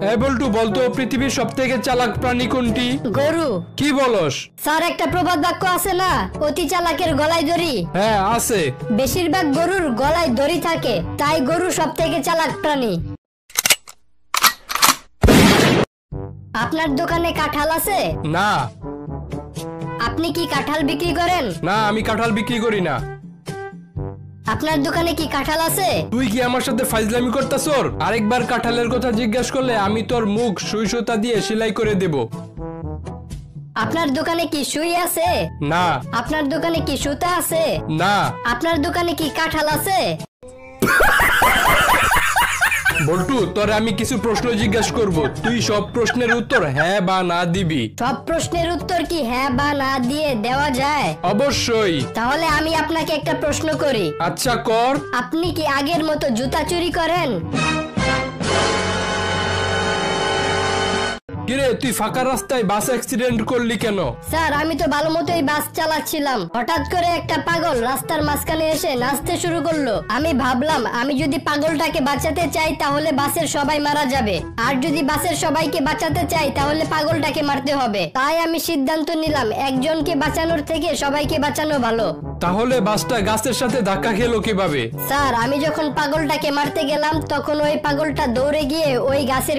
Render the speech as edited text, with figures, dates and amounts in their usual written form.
বল্টু বলতো পৃথিবীর সবথেকে চালাক প্রাণী কোনটি? গরু। কি বলস? স্যার একটা প্রবাদ বাক্য আছে না, অতি চালাকের গলায় দড়ি। হ্যাঁ আছে। বেশিরভাগ গরুর গলায় দড়ি থাকে, তাই গরু সবথেকে চালাক প্রাণী। আপনার দোকানে কাঁঠাল আছে? না। আপনি কি কাঁঠাল বিক্রি করেন? না, আমি কাঁঠাল বিক্রি করি না। আপনার দোকানে কি কাঁঠাল আছে? তুই কি আমার সাথে ফাইজলামি করতাছর? আরেকবার কাঁঠালের কথা জিজ্ঞাসা করলে আমি তোর মুখ সুই সুতা দিয়ে সেলাই করে দেব। আপনার দোকানে কি সুই আছে? না। আপনার দোকানে কি সুতা আছে? না। আপনার দোকানে কি কাঁঠাল আছে? বল্টু, তোরে আমি কিছু প্রশ্ন জিজ্ঞাসা করব, তুই সব প্রশ্নের উত্তর হ্যাঁ বা না দিবি। সব প্রশ্নের উত্তর কি হ্যাঁ বা না দিয়ে দেওয়া যায়? অবশ্যই। তাহলে আমি আপনাকে একটা প্রশ্ন করি। আচ্ছা কর। আপনি কি আগের মতো জুতা চুরি করেন? কিরে, তুই ফাঁকা রাস্তায় বাস অ্যাক্সিডেন্ট করলি কেন? স্যার আমি তো ভালো মতোই বাস চালাচ্ছিলাম, হঠাৎ করে একটা পাগল রাস্তার মাঝখানে এসে নাচতে শুরু করলো। আমি ভাবলাম আমি যদি পাগলটাকে বাঁচাতে চাই তাহলে বাসের সবাই মারা যাবে, আর যদি বাসের সবাইকে বাঁচাতে চাই তাহলে পাগলটাকে মারতে হবে। তাই আমি সিদ্ধান্ত নিলাম একজনকে বাঁচানোর থেকে সবাইকে বাঁচানো ভালো। তাহলে বাসটা গাছের সাথে ধাক্কা খেলো কিভাবে? স্যার আমি যখন পাগলটাকে মারতে গেলাম তখন ওই পাগলটা দৌড়ে গিয়ে ওই গাছের